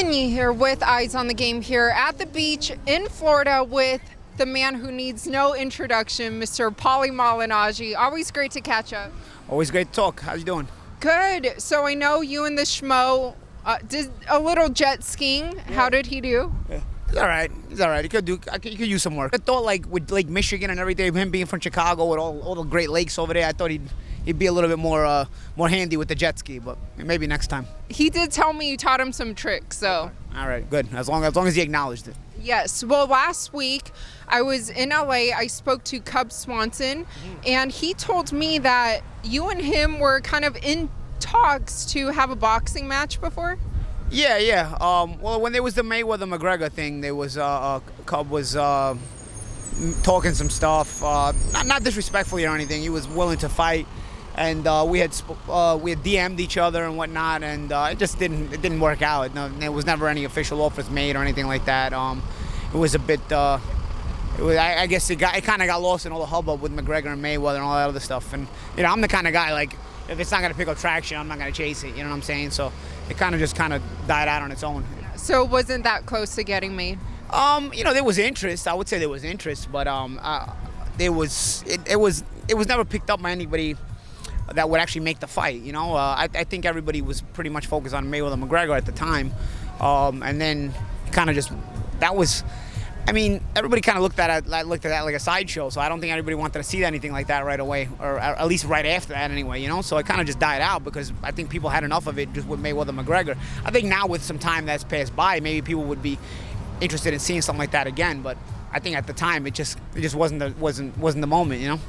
Malignaggi here with Eyes on the Game here at the beach in Florida with the man who needs no introduction, Mr. Paulie Malignaggi. Always great to catch up. Always great to talk. How's you doing? Good. So I know you and the Schmo did a little jet skiing. Yeah. How did he do? Yeah. He's all right. He's all right. He could use some work. I thought, like, with Lake Michigan and everything, him being from Chicago with all the great lakes over there, I thought he'd be a little bit more handy with the jet ski, but maybe next time. He did tell me you taught him some tricks, so. All right, good. As long as he acknowledged it. Yes. Well, last week I was in LA. I spoke to Cub Swanson, and he told me that you and him were kind of in talks to have a boxing match before. Yeah. Well, when there was the Mayweather-McGregor thing, there was Cub was talking some stuff, not disrespectfully or anything. He was willing to fight, and we had DM'd each other and whatnot, and it just didn't work out. No, there was never any official offers made or anything like that. It was a bit. I guess it kind of got lost in all the hubbub with McGregor and Mayweather and all that other stuff. And I'm the kind of guy, like, if it's not gonna pick up traction, I'm not gonna chase it. You know what I'm saying? So it kind of died out on its own. So it wasn't that close to getting made? There was interest. I would say there was interest, but it was never picked up by anybody that would actually make the fight. I think everybody was pretty much focused on Mayweather-McGregor at the time, and then everybody kind of looked at that like a sideshow. So I don't think anybody wanted to see anything like that right away, or at least right after that anyway. So it kind of just died out because I think people had enough of it just with Mayweather-McGregor. I think now with some time that's passed by, maybe people would be interested in seeing something like that again. But I think at the time it just wasn't the moment.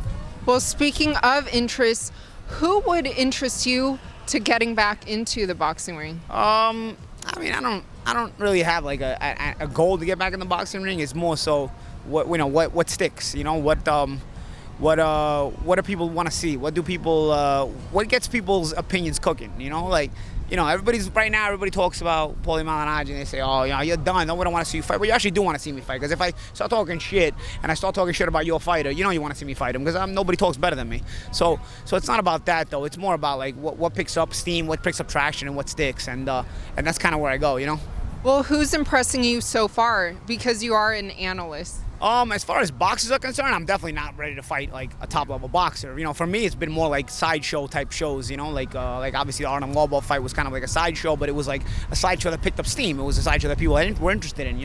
Well, speaking of interest, who would interest you to getting back into the boxing ring? I don't really have like a goal to get back in the boxing ring. It's more so what sticks. What do people want to see? What gets people's opinions cooking? Everybody talks about Paulie Malignaggi and they say, oh, you're done. Nobody want to see you fight. But you actually do want to see me fight, because if I start talking shit and I start talking shit about your fighter, you want to see me fight him, because nobody talks better than me. So it's not about that though. It's more about like what picks up steam, what picks up traction, and what sticks, and that's kind of where I go. Well, who's impressing you so far? Because you are an analyst. As far as boxers are concerned, I'm definitely not ready to fight like a top-level boxer. For me, it's been more like sideshow type shows. Like obviously the Artem Lobov fight was kind of like a sideshow, but it was like a sideshow that picked up steam. It was a sideshow that people were interested in.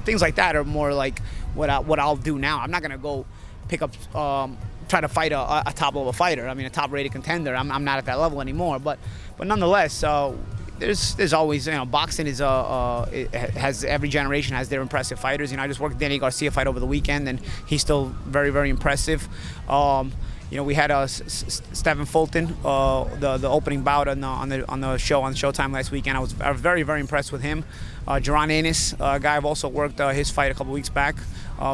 Things like that are more like what I'll do now. I'm not gonna go pick up. Try to fight a top-level fighter. A top-rated contender. I'm not at that level anymore. But nonetheless, there's always, boxing is every generation has their impressive fighters. I just worked Danny Garcia fight over the weekend, and he's still very, very impressive. We had Stephen Fulton, the opening bout on the show on Showtime last weekend. I was very, very impressed with him. Jerron Ennis, a guy I've also worked his fight a couple weeks back.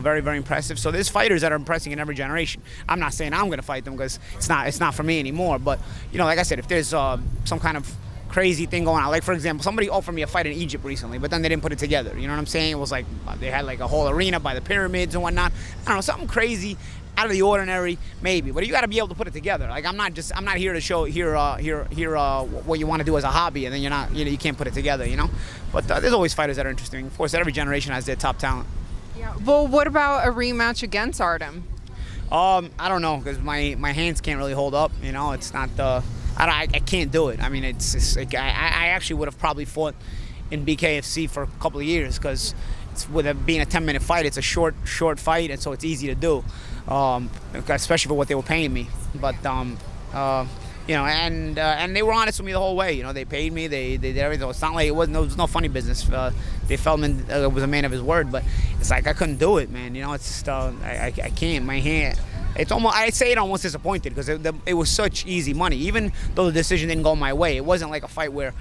Very, very impressive. So there's fighters that are impressing in every generation. I'm not saying I'm going to fight them, because it's not for me anymore. But like I said, if there's some kind of crazy thing going on, like for example, somebody offered me a fight in Egypt recently, but then they didn't put it together. You know what I'm saying? It was like they had like a whole arena by the pyramids and whatnot. I don't know, something crazy, out of the ordinary, maybe. But you got to be able to put it together. Like I'm not here to hear what you want to do as a hobby, and then you can't put it together. But there's always fighters that are interesting. Of course, every generation has their top talent. Yeah. Well, what about a rematch against Artem? I don't know, because my hands can't really hold up. It's not the. I can't do it. It's just like, I actually would have probably fought in BKFC for a couple of years, because with it being a 10-minute fight, it's a short fight, and so it's easy to do, especially for what they were paying me. But and they were honest with me the whole way. They paid me, they did everything. It's not like it was no funny business. Dave Feldman was a man of his word, but it's like I couldn't do it, man. It's just I can't. My hand. It's almost, I say it almost disappointed, because it was such easy money. Even though the decision didn't go my way, it wasn't like a fight where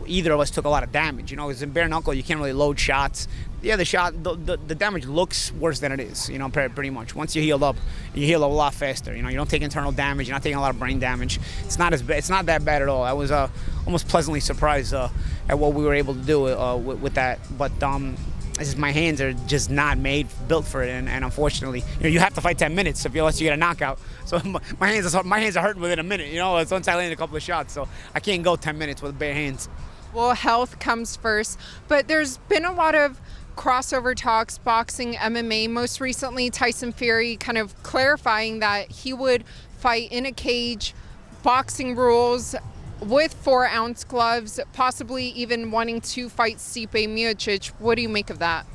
either of us took a lot of damage. Because in bare knuckle, you can't really load shots. Yeah, the damage looks worse than it is. Pretty much. Once you heal up, you heal a lot faster. You don't take internal damage. You're not taking a lot of brain damage. It's not as bad. It's not that bad at all. I was almost pleasantly surprised at what we were able to do with that. But it's just my hands are just not built for it, and unfortunately, you have to fight 10 minutes unless you get a knockout. So my hands are hurting within a minute. Once I land a couple of shots, so I can't go 10 minutes with bare hands. Well, health comes first, but there's been a lot of crossover talks, boxing, MMA. Most recently, Tyson Fury kind of clarifying that he would fight in a cage, boxing rules with 4-ounce gloves, possibly even wanting to fight Stipe Miocic. What do you make of that?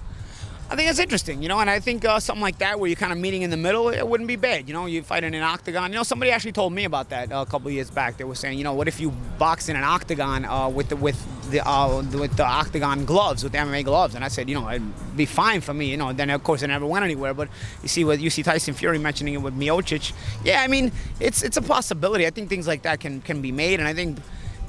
I think it's interesting, you know, and I think something like that where you're kind of meeting in the middle, it wouldn't be bad. You know, you fight in an octagon. You know, somebody actually told me about that a couple of years back. They were saying, you know, what if you box in an octagon with the octagon gloves, with the MMA gloves? And I said, you know, it'd be fine for me. You know, then of course it never went anywhere. But you see Tyson Fury mentioning it with Miocic. Yeah, I mean, it's a possibility. I think things like that can be made, and I think.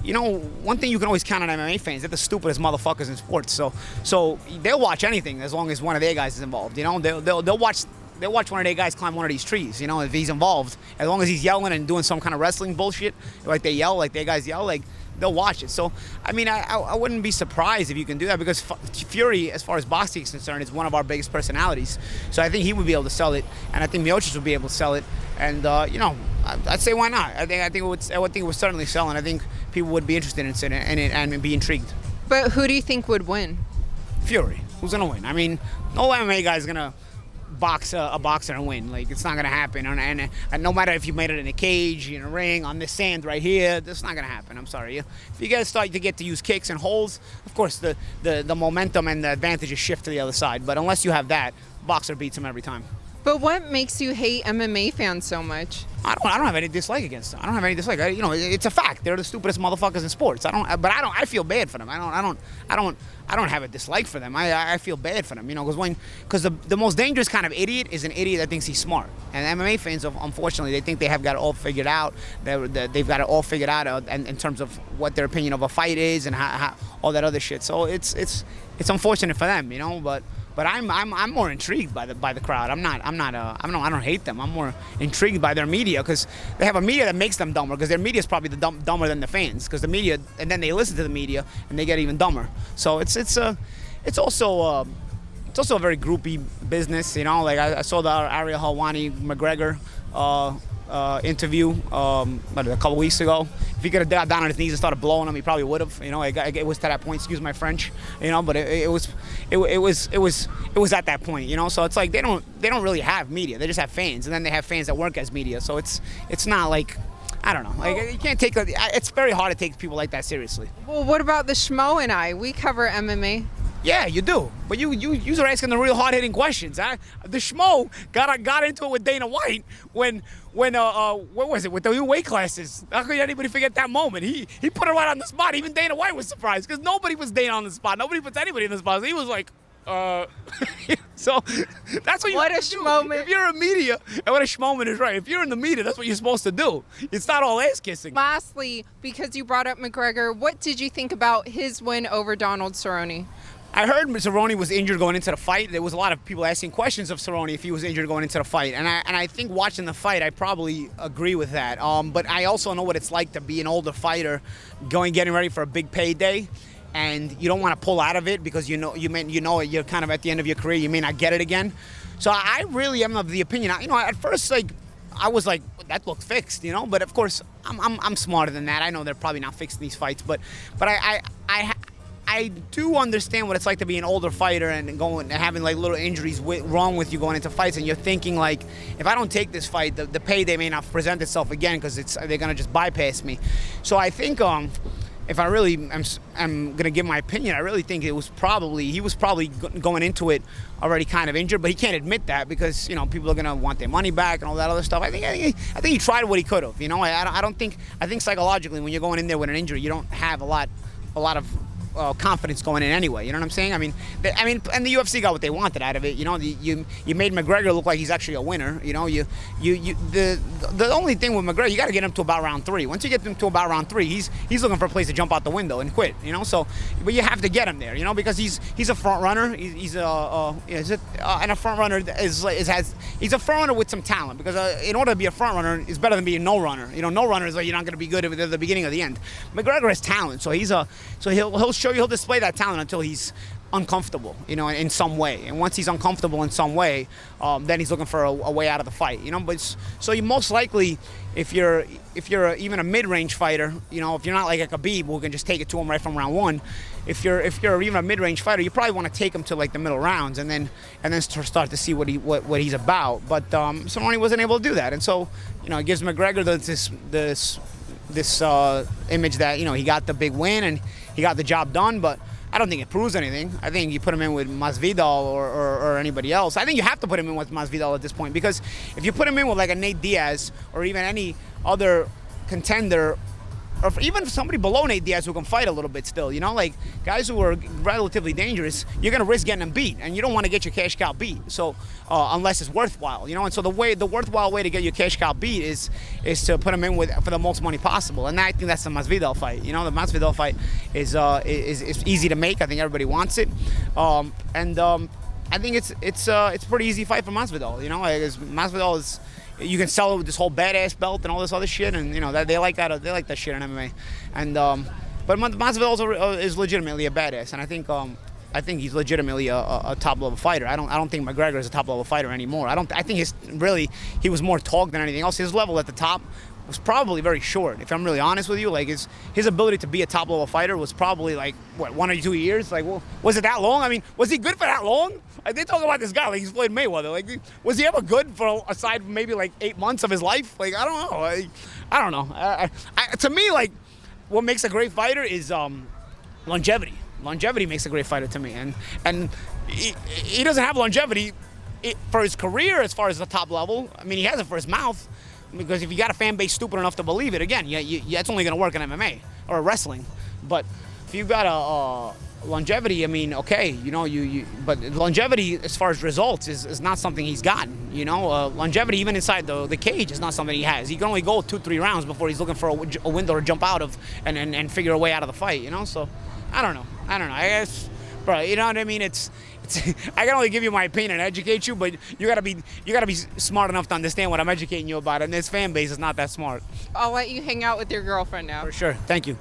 You know, one thing you can always count on MMA fans, they're the stupidest motherfuckers in sports. So they'll watch anything as long as one of their guys is involved. You know, they'll watch one of their guys climb one of these trees. You know, if he's involved, as long as he's yelling and doing some kind of wrestling bullshit, like they yell, like their guys yell, like they'll watch it. So I mean, I wouldn't be surprised if you can do that, because Fury, as far as boxing is concerned, is one of our biggest personalities. So I think he would be able to sell it, and I think Miocic would be able to sell it. And you know, I'd say why not? I think it would certainly sell, and I think people would be interested in it and be intrigued. But who do you think would win? Fury. Who's gonna win? I mean, no MMA guy's gonna box a boxer and win. Like, it's not gonna happen. And no matter if you made it in a cage, in a ring, on this sand right here, that's not gonna happen. I'm sorry. If you guys start to get to use kicks and holds, of course the momentum and the advantages shift to the other side. But unless you have that, boxer beats him every time. But what makes you hate MMA fans so much? I don't have any dislike against them. I don't have any dislike. You know, it's a fact. They're the stupidest motherfuckers in sports. I feel bad for them. I don't have a dislike for them. I feel bad for them. You know, because the most dangerous kind of idiot is an idiot that thinks he's smart. And MMA fans, unfortunately, they think they have got it all figured out. They've got it all figured out in terms of what their opinion of a fight is and how all that other shit. So it's unfortunate for them, you know, but I'm more intrigued by the crowd. I don't hate them. I'm more intrigued by their media, because they have a media that makes them dumber, because their media is probably dumber than the fans, because the media, and then they listen to the media and they get even dumber. So it's also a very groupie business, you know. Like I saw the Ariel Helwani McGregor interview a couple weeks ago. If he could have got down on his knees and started blowing him, he probably would have. You know, it was to that point. Excuse my French. You know, but it was at that point. You know, so it's like they don't really have media. They just have fans, and then they have fans that work as media. So it's not like, I don't know. Like, you can't take it's very hard to take people like that seriously. Well, what about the Schmo and I? We cover MMA. Yeah, you do. But you are asking the real hard-hitting questions. Huh? The Schmo got into it with Dana White when what was it, with the new weight classes. How could anybody forget that moment? He put it right on the spot. Even Dana White was surprised, because nobody was Dana on the spot. Nobody puts anybody in the spot. So he was like, so that's what you What a schmoment. If you're in media, and what a schmoment is, right. If you're in the media, that's what you're supposed to do. It's not all ass kissing. Lastly, because you brought up McGregor, what did you think about his win over Donald Cerrone? I heard Cerrone was injured going into the fight. There was a lot of people asking questions of Cerrone if he was injured going into the fight. And I think watching the fight, I probably agree with that. But I also know what it's like to be an older fighter getting ready for a big payday. And you don't want to pull out of it, because you know you're kind of at the end of your career. You may not get it again. So I really am of the opinion. You know, at first, like, I was like, that looked fixed, you know. But of course, I'm smarter than that. I know they're probably not fixing these fights. But I do understand what it's like to be an older fighter and having like little injuries wrong with you going into fights, and you're thinking like, if I don't take this fight, the payday may not present itself again, because they're gonna just bypass me. So I think if I really am gonna give my opinion, I really think he was probably going into it already kind of injured, but he can't admit that, because, you know, people are gonna want their money back and all that other stuff. I think he tried what he could have. You know, I think psychologically, when you're going in there with an injury, you don't have a lot of confidence going in anyway. You know what I'm saying? I mean, and the UFC got what they wanted out of it. You know, you made McGregor look like he's actually a winner. You know, the only thing with McGregor, you got to get him to about round 3. Once you get him to about round 3, he's looking for a place to jump out the window and quit. You know, so but you have to get him there. You know, because he's a front runner. He's a front runner he's a front runner with some talent. Because in order to be a front runner, it's better than being no runner. You know, no runner is like, you're not going to be good at the beginning or the end. McGregor has talent, so he'll show you, he'll display that talent until he's uncomfortable, you know, in some way. And once he's uncomfortable in some way, then he's looking for a way out of the fight, you know. But so you most likely, if you're even a mid-range fighter, you know, if you're not like a Khabib who can just take it to him right from round one, if you're even a mid-range fighter, you probably want to take him to like the middle rounds and then start to see what he's about. But Cerrone wasn't able to do that, and so, you know, it gives McGregor this image that, you know, he got the big win and he got the job done, but I don't think it proves anything. I think you put him in with Masvidal or anybody else. I think you have to put him in with Masvidal at this point, because if you put him in with like a Nate Diaz or even any other contender, or even somebody below Nate Diaz who can fight a little bit still, you know, like guys who are relatively dangerous, you're going to risk getting them beat, and you don't want to get your cash cow beat. So unless it's worthwhile, you know, and so the worthwhile way to get your cash cow beat is to put them in with for the most money possible, and I think that's the Masvidal fight. You know, the Masvidal fight is easy to make. I think everybody wants it, and I think it's a pretty easy fight for Masvidal. You know, Masvidal is. You can sell it with this whole badass belt and all this other shit, and you know that they like that. They like that shit in MMA, and but Masvidal is legitimately a badass, and I think he's legitimately a top level fighter. I don't think McGregor is a top level fighter anymore. I think he was more talk than anything else. His level at the top was probably very short, if I'm really honest with you. Like his ability to be a top level fighter was probably like what, 1 or 2 years. Like, well, was it that long? I mean, was he good for that long? Like, they talk about this guy like he's Floyd Mayweather. Like, was he ever good for aside from maybe like 8 months of his life? Like, I don't know. I don't know. To me, like, what makes a great fighter is longevity. Longevity makes a great fighter to me, and he doesn't have longevity for his career as far as the top level. I mean, he has it for his mouth. Because if you got a fan base stupid enough to believe it, again, it's only going to work in MMA or wrestling. But if you've got a longevity, I mean, okay, you know, but longevity as far as results is not something he's gotten. You know, longevity even inside the cage is not something he has. He can only go 2-3 rounds before he's looking for a window to jump out of and figure a way out of the fight. You know, so I don't know. I guess, bro, you know what I mean? It's I can only give you my opinion and educate you, but you gotta be smart enough to understand what I'm educating you about, and this fan base is not that smart. I'll let you hang out with your girlfriend now. For sure. Thank you.